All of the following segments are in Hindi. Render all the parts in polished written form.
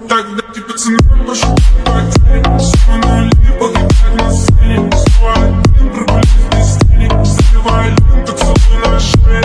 Тогда тебе цена пошла потеря. Все нули погибают на сцене. Снова один прогулись без тени. Заливай ленту, целуй на шее.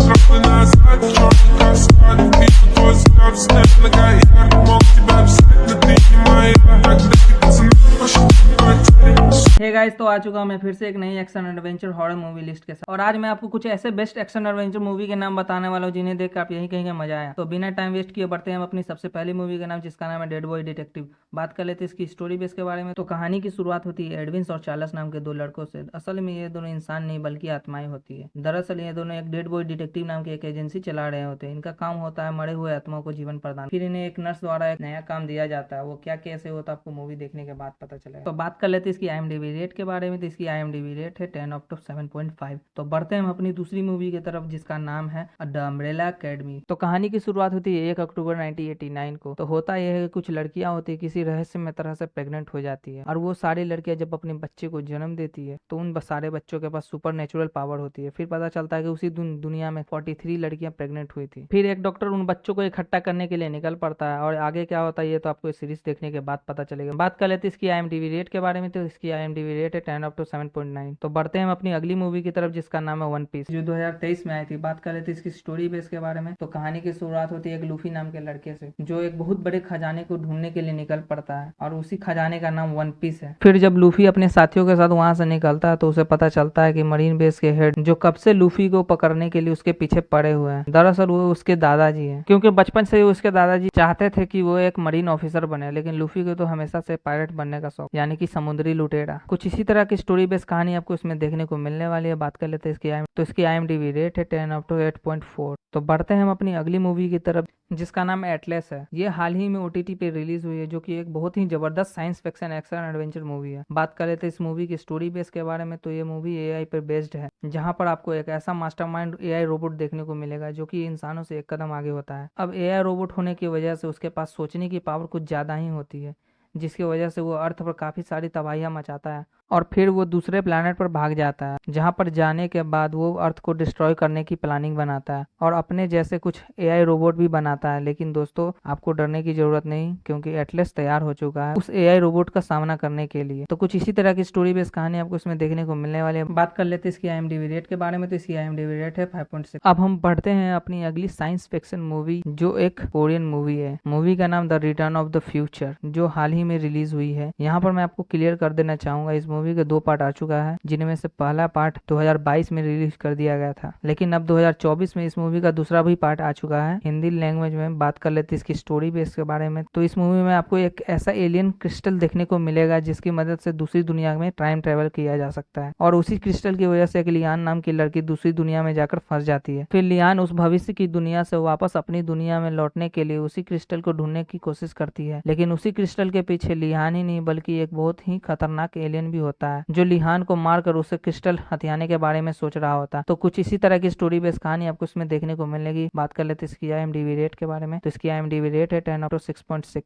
Тропы назад, в черный каскад. Вижу твой взгляд, снэп многояркий. Мог тебя взять, но ты не моя. Тогда тебе цена пошла потеря. हे गाइस, तो आ चुका हूं मैं फिर से एक नई action adventure horror movie list के साथ। और आज मैं आपको कुछ ऐसे बेस्ट एक्शन एडवेंचर मूवी के नाम बताने वाला हूं जिन्हें देख आप यही कहेंगे मजा आया। तो बिना टाइम वेस्ट किए बढ़ते हैं हम अपनी सबसे पहली मूवी के नाम, जिसका नाम है डेड बॉय डिटेक्टिव। बात कर लेते हैं इसकी स्टोरी बेस के बारे में। तो कहानी की शुरुआत होती है एडविंस और चार्ल्स नाम के दो लड़कों से। असल में ये दोनों इंसान नहीं बल्कि आत्माएं होती है। दरअसल ये दोनों एक डेड बॉय डिटेक्टिव नाम की एक एजेंसी चला रहे होते हैं। इनका काम होता है मरे हुए आत्माओं को जीवन प्रदान। फिर इन्हें एक नर्स द्वारा एक नया काम दिया जाता है। वो क्या कैसे होता है आपको मूवी देखने के बाद पता चलेगा। तो बात कर लेते हैं इसकी IMDb रेट के बारे में। तो इसकी IMDb रेट है 10/7.5। तो बढ़ते हैं हम अपनी दूसरी मूवी की तरफ, जिसका नाम है द अम्ब्रेला अकेडमी। तो कहानी की शुरुआत होती है 1 अक्टूबर 1989 को। तो होता यह है कि कुछ लड़कियां होती है किसी रहस्यमय तरह से प्रेग्नेंट हो जाती है। और वो सारी लड़कियां जब अपने बच्चे को जन्म देती है तो उन सारे बच्चों के पास सुपर नेचुरल पावर होती है। फिर पता चलता है कि उसी दुनिया में 43 लड़कियां प्रेग्नेंट हुई थी। फिर एक डॉक्टर उन बच्चों को इकट्ठा करने के लिए निकल पड़ता है। और आगे क्या होता है ये तो आपको इस सीरीज देखने के बाद पता चलेगा। बात कर लेते हैं इसकी IMDb रेट के बारे में। तो इसकी IMDb रेट है 10/7.9। तो बढ़ते हैं हम अपनी अगली मूवी की तरफ, जिसका नाम है वन पीस, जो 2023 में आई थी। बात कर लेते हैं इसकी स्टोरी बेस के बारे में। तो कहानी की शुरुआत होती है एक लूफी नाम के लड़के से, जो एक बहुत बड़े खजाने को ढूंढने के लिए निकल पड़ता है। और उसी खजाने का नाम वन पीस है। फिर जब लूफी अपने साथियों के साथ वहां से निकलता है तो उसे पता चलता है कि मरीन बेस के हेड, जो कब से लूफी को पकड़ने के लिए उसके पीछे पड़े हुए हैं, दरअसल वो उसके दादाजी हैं। क्योंकि बचपन से ही उसके दादाजी चाहते थे कि वो एक मरीन ऑफिसर बने, लेकिन लूफी को तो हमेशा से पायलट बनने का शौक, यानी कि समुद्री लुटेरा। कुछ इसी तरह की स्टोरी बेस कहानी आपको इसमें देखने को मिलने वाली है। बात कर लेते हैं इसकी IMDb रेट है 10/8.4। तो बढ़ते हैं हम अपनी अगली मूवी की तरफ, जिसका नाम एटलस है। ये हाल ही में OTT पे रिलीज हुई है, जो कि एक बहुत ही जबरदस्त science fiction action adventure movie है। बात कर लेते हैं इस मूवी की स्टोरी बेस के बारे में। तो ये मूवी AI पर बेस्ड है, जहां पर आपको एक ऐसा मास्टरमाइंड AI रोबोट देखने को मिलेगा जो कि इंसानों से एक कदम आगे होता है। अब AI रोबोट होने की वजह से उसके पास सोचने की पावर कुछ ज्यादा ही होती है, जिसकी वजह से वो अर्थ पर काफी सारी तबाहियां मचाता है। और फिर वो दूसरे प्लेनेट पर भाग जाता है, जहां पर जाने के बाद वो अर्थ को डिस्ट्रॉय करने की प्लानिंग बनाता है और अपने जैसे कुछ AI रोबोट भी बनाता है। लेकिन दोस्तों, आपको डरने की जरूरत नहीं, क्योंकि एटलस तैयार हो चुका है उस AI रोबोट का सामना करने के लिए। तो कुछ इसी तरह की स्टोरी बेस कहानी आपको इसमें देखने को मिलने वाली है। बात कर लेते हैं इसकी IMDb रेट के बारे में। तो इसकी IMDb रेट है 5.6। अब हम बढ़ते हैं अपनी अगली साइंस फिक्शन मूवी, जो एक कोरियन मूवी है। मूवी का नाम the return of the future, जो हाल ही में रिलीज हुई है। यहाँ पर मैं आपको क्लियर कर देना चाहूंगा, इस मूवी के 2 पार्ट आ चुका है, जिनमें से पहला पार्ट 2022 में रिलीज कर दिया गया था। लेकिन अब 2024 में इस मूवी का दूसरा भी पार्ट आ चुका है हिंदी लैंग्वेज में। बात कर लेते हैं इसकी स्टोरी बेस के बारे में। तो इस मूवी में आपको एक ऐसा एलियन क्रिस्टल देखने को मिलेगा जिसकी मदद से दूसरी दुनिया में टाइम ट्रेवल किया जा सकता है। और उसी क्रिस्टल की वजह से एक लियान नाम की लड़की दूसरी दुनिया में जाकर फंस जाती है। फिर लियान उस भविष्य की दुनिया से वापस अपनी दुनिया में लौटने के लिए उसी क्रिस्टल को ढूंढने की कोशिश करती है। लेकिन उसी क्रिस्टल के पीछे लियान ही नहीं बल्कि एक बहुत ही खतरनाक एलियन भी होता है, जो लिहान को मारकर उसे क्रिस्टल हथियाने के बारे में सोच रहा होता। तो कुछ इसी तरह की स्टोरी बेस कहानी आपको इसमें देखने को मिलेगी। बात कर लेते हैं इसकी IMDb रेट के बारे में। तो इसकी IMDb रेट है 10/6.6।